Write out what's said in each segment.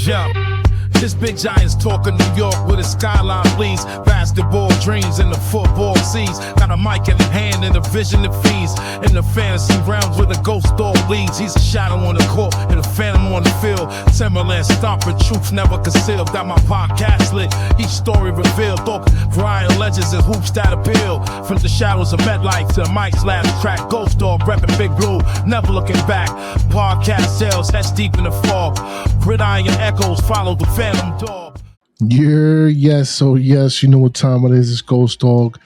Yeah. This big Giants talk of New York with a skyline bleeds. Basketball dreams in the football seas. Got a mic in the hand and a vision that feeds. In the fantasy realms where the ghost dog leads. He's a shadow on the court and a phantom on the field. Timberland stomping, truth never concealed. Got my podcast lit, each story revealed. Talk Ryan legends and hoops that appeal. From the shadows of MetLife to Mike's last track. Ghost dog repping Big Blue, never looking back. Podcast sales, that's deep in the fog. Gridiron echoes follow the phantom dog. Yes, you know what time it is. It's Ghost Dog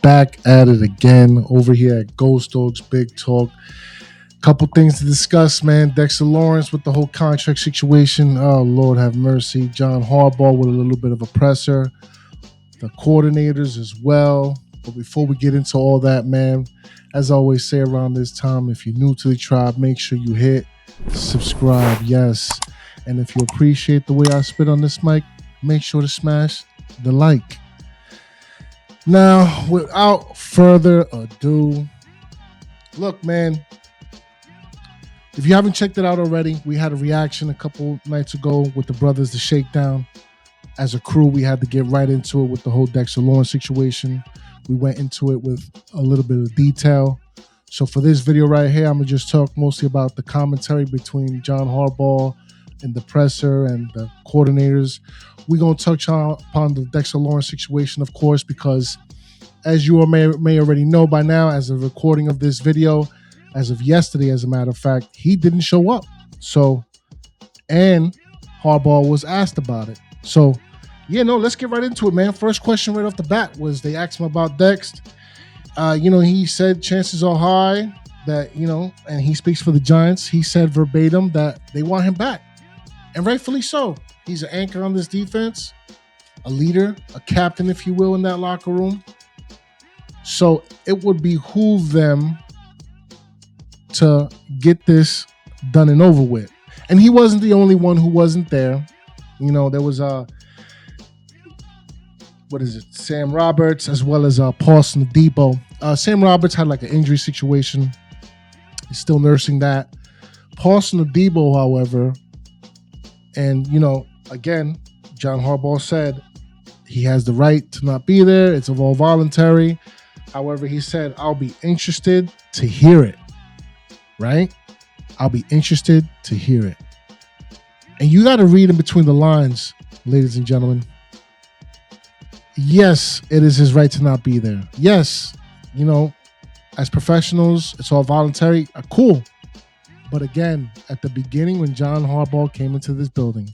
back at it again over here at Ghost Dog's Big Talk. Couple things to discuss, man. Dexter Lawrence with the whole contract situation. Oh, Lord have mercy. John Harbaugh with a little bit of a presser. The coordinators as well. But before we get into all that, man, as I always say around this time, if you're new to the tribe, make sure you hit subscribe, yes. And if you appreciate the way I spit on this mic, make sure to smash the like. Now, without further ado, look, man, if you haven't checked it out already, we had a reaction a couple nights ago with the brothers, the Shakedown. As a crew, we had to get right into it with the whole Dexter Lawrence situation. We went into it with a little bit of detail. So for this video right here, I'm going to just talk mostly about the commentary between John Harbaugh and the presser and the coordinators. We're going to touch upon the Dexter Lawrence situation, of course, because as you may already know by now, as a recording of this video, as of yesterday, as a matter of fact, he didn't show up. So, and Harbaugh was asked about it. So, let's get right into it, man. First question right off the bat was they asked him about Dex. He said chances are high that, and he speaks for the Giants. He said verbatim that they want him back. And rightfully so. He's an anchor on this defense, a leader, a captain, if you will, in that locker room. So it would behoove them to get this done and over with. And he wasn't the only one who wasn't there. There was Sam Roberts, as well as Paulson Adebo. Sam Roberts had like an injury situation. He's still nursing that. Paulson Adebo, however, and, again, John Harbaugh said he has the right to not be there. It's all voluntary. However, he said, I'll be interested to hear it, right? I'll be interested to hear it. And you got to read in between the lines, ladies and gentlemen. Yes, it is his right to not be there. Yes, as professionals, it's all voluntary. Cool. But again, at the beginning, when John Harbaugh came into this building,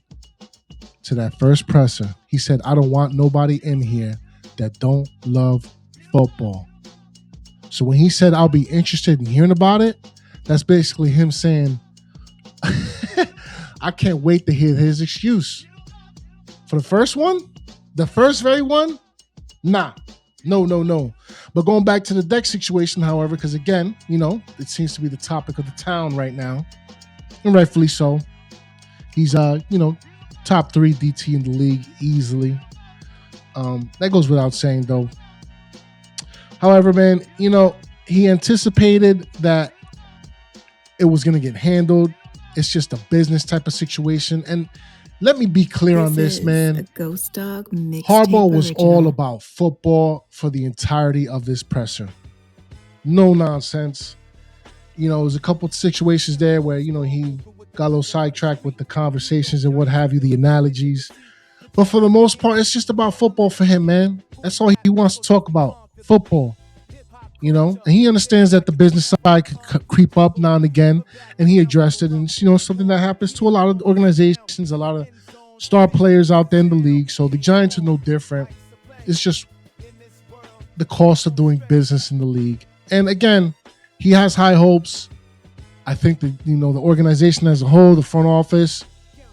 to that first presser, he said, I don't want nobody in here that don't love football. So when he said, I'll be interested in hearing about it, that's basically him saying, I can't wait to hear his excuse. For the first one, the first very one, nah. No. But going back to the Dex situation, however, because again, it seems to be the topic of the town right now, and rightfully so. He's, top 3 DT in the league easily. That goes without saying, though. However, man, he anticipated that it was going to get handled. It's just a business type of situation. And let me be clear on this, man. Ghost Dog Harbaugh was all about football for the entirety of this presser. No nonsense. There was a couple of situations there where, he got a little sidetracked with the conversations and what have you, the analogies. But for the most part, it's just about football for him, man. That's all he wants to talk about, football. And he understands that the business side could creep up now and again, and he addressed it. And it's, something that happens to a lot of organizations, a lot of star players out there in the league. So the Giants are no different. It's just the cost of doing business in the league. And again, he has high hopes. I think that, the organization as a whole, the front office,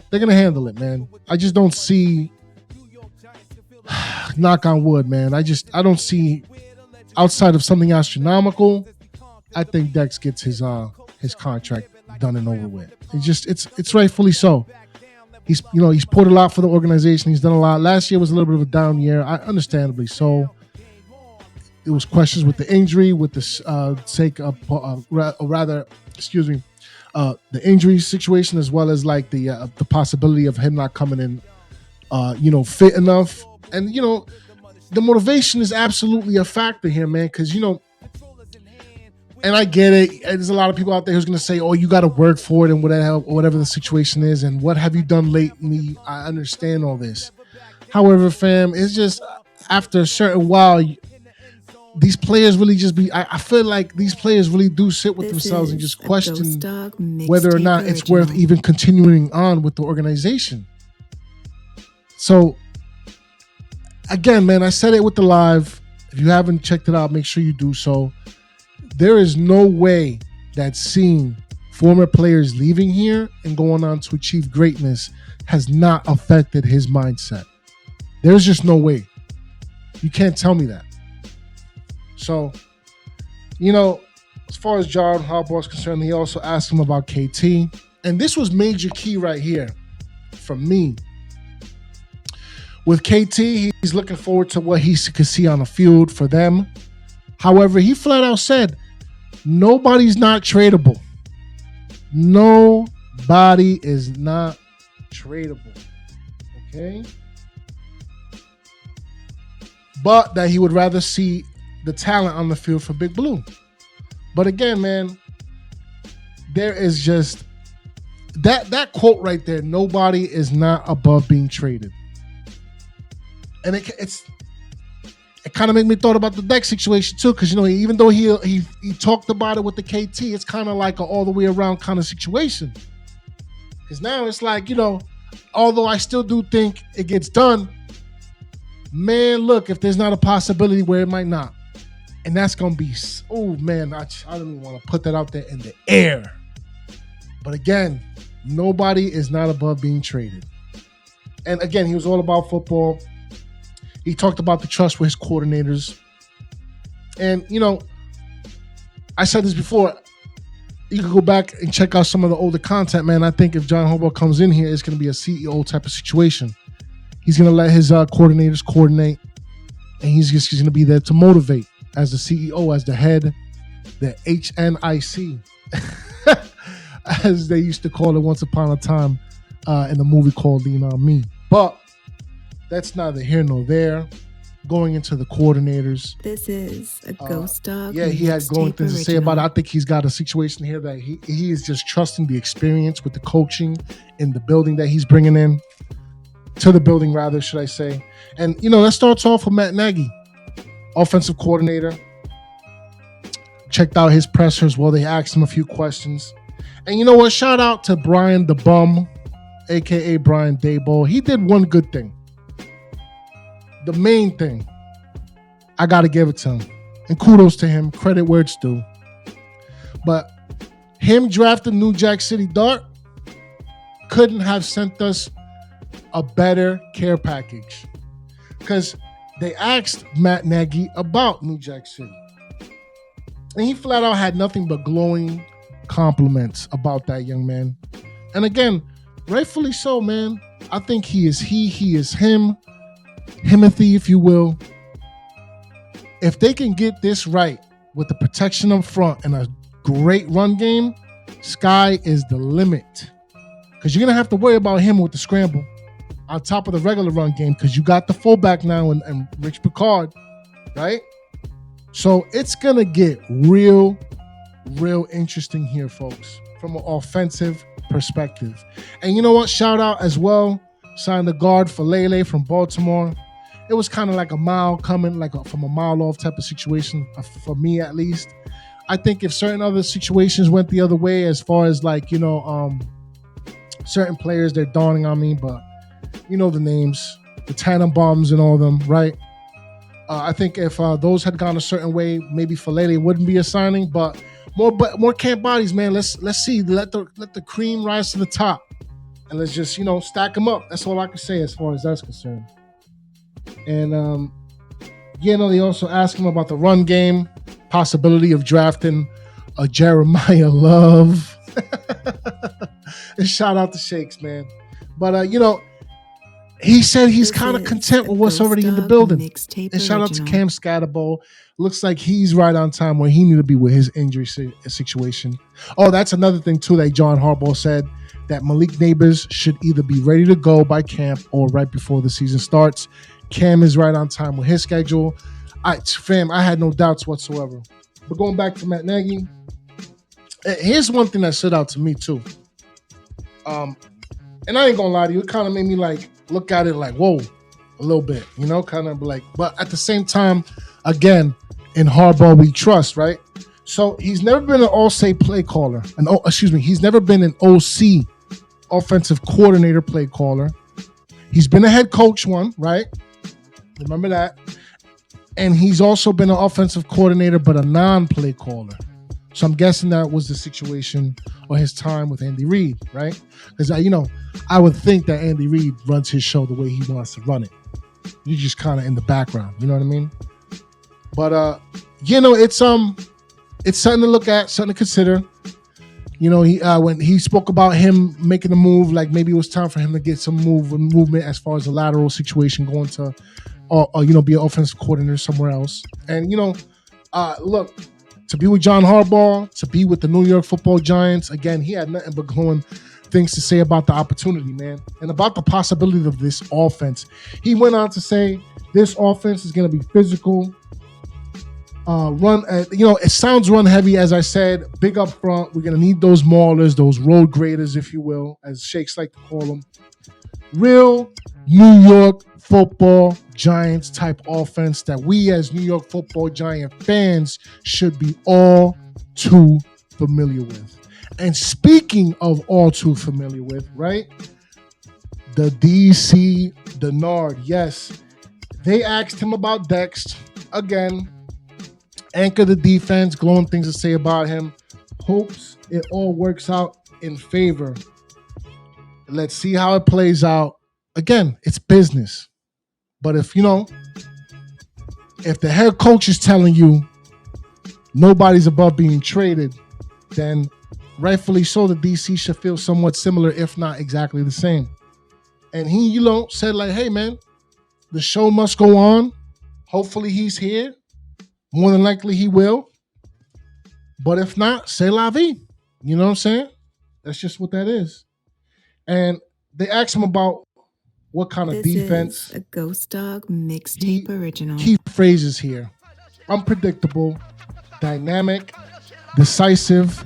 they're going to handle it, man. I just don't see, knock on wood, man. I don't see, outside of something astronomical, I think Dex gets his contract done and over with. It's rightfully so. He's poured a lot for the organization. He's done a lot. Last year was a little bit of a down year, understandably so. It was questions with the injury, with the sake of, the injury situation, as well as like the possibility of him not coming in, fit enough. And the motivation is absolutely a factor here, man, because and I get it. There's a lot of people out there who's going to say, oh, you got to work for it and whatever the situation is. And what have you done lately? I understand all this. However, fam, it's just after a certain while, these players really just I feel like these players really do sit with themselves and just question whether or not it's worth even continuing on with the organization. So, again, man, I said it with the live. If you haven't checked it out, make sure you do so. There is no way that seeing former players leaving here and going on to achieve greatness has not affected his mindset. There's just no way. You can't tell me that. So, as far as John Harbaugh is concerned, he also asked him about KT. And this was major key right here from me. With KT, he's looking forward to what he could see on the field for them. However, he flat out said, nobody's not tradable. Nobody is not tradable. Okay? But that he would rather see the talent on the field for Big Blue. But again, man, there is just that quote right there, nobody is not above being traded. And it kind of made me thought about the Dex situation too, because even though he talked about it with the KT, it's kind of like an all the way around kind of situation. Because now it's like, although I still do think it gets done, man, look, if there's not a possibility where it might not, and that's gonna be, oh man, I don't even want to put that out there in the air. But again, nobody is not above being traded. And again, he was all about football. He talked about the trust with his coordinators. And, I said this before. You can go back and check out some of the older content, man. I think if John Harbaugh comes in here, it's going to be a CEO type of situation. He's going to let his coordinators coordinate. And he's going to be there to motivate as the CEO, as the head, the HNIC, as they used to call it once upon a time in a movie called Lean On Me. But that's neither here nor there. Going into the coordinators. This is a GhostDog. Yeah, he had going things to say about it. I think he's got a situation here that he is just trusting the experience with the coaching in the building that he's bringing in. To the building, rather, should I say. And, that starts off with Matt Nagy, offensive coordinator. Checked out his pressers while they asked him a few questions. And you know what? Shout out to Brian the Bum, a.k.a. Brian Daboll. He did one good thing. The main thing, I got to give it to him. And kudos to him. Credit where it's due. But him drafting New Jack City Dart couldn't have sent us a better care package. Because they asked Matt Nagy about New Jack City. And he flat out had nothing but glowing compliments about that young man. And again, rightfully so, man. I think he is him. Himothy, if you will. If they can get this right with the protection up front and a great run game, sky is the limit. Because you're going to have to worry about him with the scramble on top of the regular run game because you got the fullback now and Rich Picard, right? So it's going to get real interesting here, folks, from an offensive perspective. And you know what? Shout out as well. Signed the guard for Lele from Baltimore. It was kind of like a mile coming, from a mile off type of situation, for me at least. I think if certain other situations went the other way, as far as certain players, they're dawning on me, but you know the names, the Tannenbaums and all of them, right? I think if those had gone a certain way, maybe Falele wouldn't be a signing, but more camp bodies, man. Let's see, let the cream rise to the top. And let's just, stack them up. That's all I can say as far as that's concerned. And, they also asked him about the run game, possibility of drafting a Jeremiah Love. And shout out to Shakes, man. But, he said he's This kind of is content a with what's already in the GhostDog building. mixtape And shout out to original. Cam Scatterbo. Looks like he's right on time where he need to be with his injury situation. Oh, that's another thing too that John Harbaugh said, that Malik Neighbors should either be ready to go by camp or right before the season starts. Cam is right on time with his schedule. Fam, I had no doubts whatsoever. But going back to Matt Nagy, here's one thing that stood out to me too. And I ain't gonna lie to you, it kind of made me like look at it like, whoa, a little bit, you know, kind of like, but at the same time, again, in Harbaugh we trust, right? So he's never been an all-state play caller. He's never been an OC, offensive coordinator play caller. He's been a head coach one, right? Remember that. And he's also been an offensive coordinator, but a non-play caller. So I'm guessing that was the situation or his time with Andy Reid, right? Because I would think that Andy Reid runs his show the way he wants to run it. You're just kind of in the background, you know what I mean? But it's something to look at, something to consider. You know, when he spoke about him making a move, like maybe it was time for him to get some movement as far as the lateral situation, going to, be an offensive coordinator somewhere else. And look, to be with John Harbaugh, to be with the New York Football Giants, again, he had nothing but glowing things to say about the opportunity, man, and about the possibility of this offense. He went on to say this offense is going to be physical. It sounds run heavy, as I said, big up front. We're going to need those maulers, those road graders, if you will, as Shakes like to call them. Real New York Football Giants type offense that we as New York Football Giant fans should be all too familiar with. And speaking of all too familiar with, right? The DC Denard, yes. They asked him about Dex again. Anchor the defense, glowing things to say about him. Hopes it all works out in favor. Let's see how it plays out. Again, it's business. But if the head coach is telling you nobody's above being traded, then rightfully so, the DC should feel somewhat similar, if not exactly the same. And he, said like, hey, man, the show must go on. Hopefully he's here. More than likely he will. But if not, c'est la vie. You know what I'm saying? That's just what that is. And they asked him about what kind of defense. This is a GhostDog mixtape original. Key phrases here. Unpredictable, dynamic, decisive,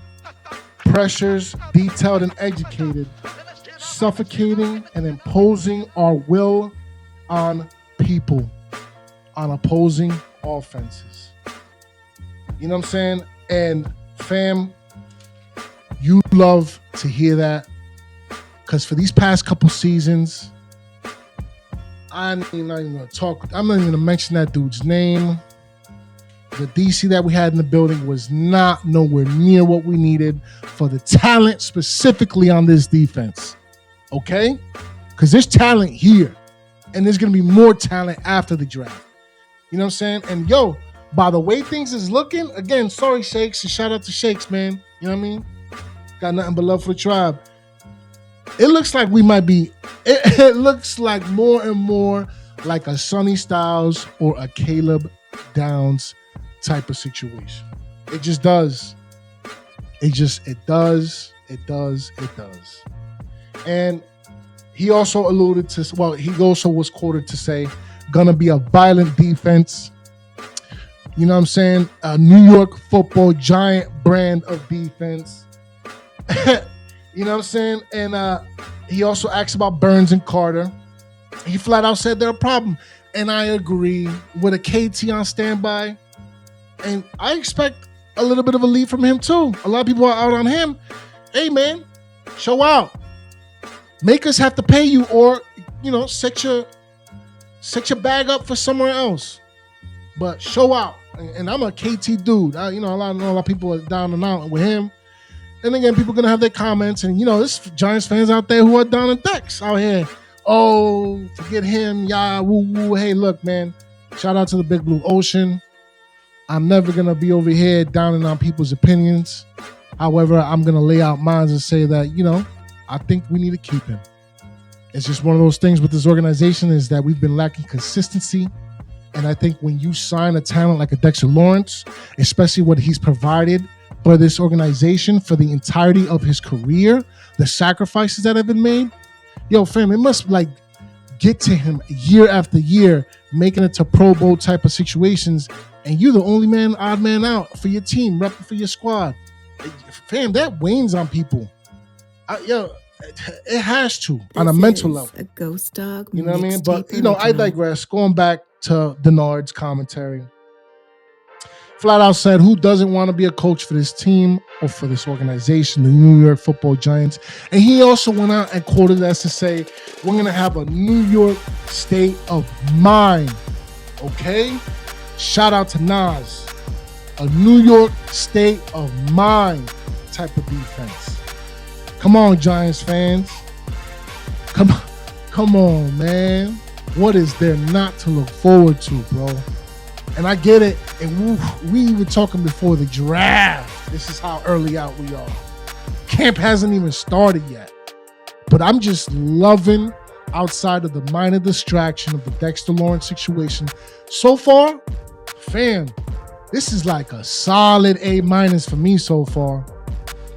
pressures, detailed and educated, suffocating and imposing our will on people, on opposing offenses. You know what I'm saying? And fam, you love to hear that, because for these past couple seasons, I'm not even going to mention that dude's name. The DC that we had in the building was not nowhere near what we needed for the talent specifically on this defense. Okay? Because there's talent here, and there's going to be more talent after the draft. You know what I'm saying? And by the way things is looking, again, sorry, Shakes, and shout out to Shakes, man. You know what I mean? Got nothing but love for the tribe. It looks like we might be, it looks like more and more like a Sonny Styles or a Caleb Downs type of situation. It just does. It does. And he also alluded to, he also was quoted to say, gonna be a violent defense. You know what I'm saying? A New York Football Giant brand of defense. You know what I'm saying? And he also asked about Burns and Carter. He flat out said they're a problem. And I agree with a KT on standby. And I expect a little bit of a lead from him too. A lot of people are out on him. Hey, man, show out. Make us have to pay you, or, set your bag up for somewhere else. But show out. And I'm a KT dude. I know a lot of people are down and out with him. And again, people are going to have their comments. And, there's Giants fans out there who are down in Dex out here. Oh, forget him. Yeah, woo, woo. Hey, look, man. Shout out to the Big Blue Ocean. I'm never going to be over here downing on people's opinions. However, I'm going to lay out mine and say that, I think we need to keep him. It's just one of those things with this organization is that we've been lacking consistency. And I think when you sign a talent like a Dexter Lawrence, especially what he's provided for this organization for the entirety of his career, the sacrifices that have been made, yo, fam, it must like get to him year after year, making it to Pro Bowl type of situations, and you're the only odd man out for your team, repping for your squad. Fam, that wanes on people. It has to on a mental level. A Ghost Dog. You know what I mean? But I digress. Going back to Denard's commentary, flat out said, who doesn't want to be a coach for this team or for this organization, the New York Football Giants? And he also went out and quoted us to say, we're going to have a New York state of mind. Okay? Shout out to Nas. A New York state of mind type of defense. Come on, Giants fans. Come on, man. What is there not to look forward to, bro? And I get it. And we were talking before the draft. This is how early out we are. Camp hasn't even started yet. But I'm just loving, outside of the minor distraction of the Dexter Lawrence situation. So far, fam, this is like a solid A- for me so far.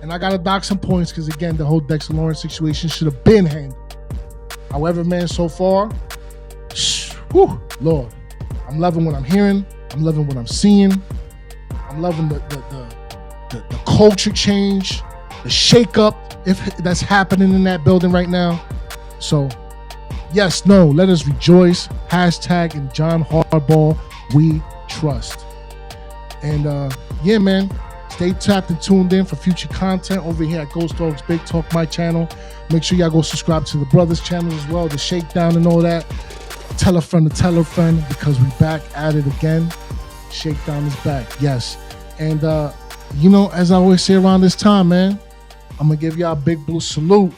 And I got to dock some points because, again, the whole Dexter Lawrence situation should have been handled. However, man, so far, Lord, I'm loving what I'm hearing. I'm loving what I'm seeing. I'm loving the culture change, the shakeup if that's happening in that building right now. So, yes, no, let us rejoice. Hashtag and John Harbaugh, we trust. And yeah, man, stay tapped and tuned in for future content over here at Ghost Dogs Big Talk, my channel. Make sure y'all go subscribe to the brothers' channel as well, the Shakedown and all that. Tell a friend to tell a friend because we back at it again. Shakedown is back, yes. And, as I always say around this time, man, I'm going to give y'all a big blue salute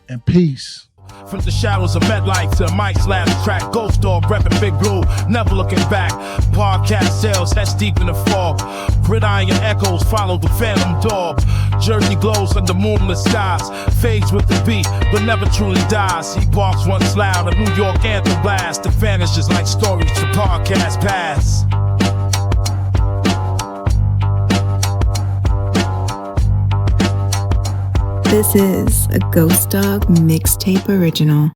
and peace. From the shadows of MetLife to Mike's last track, Ghost Dog repping Big Blue, never looking back. Podcast sales, that's deep in the fog. Gridiron echoes follow the phantom dog. Jersey glows under moonless skies, fades with the beat, but never truly dies. He barks once loud, a New York anthem blast, that vanishes like stories to podcast pass. This is a Ghost Dog mixtape original.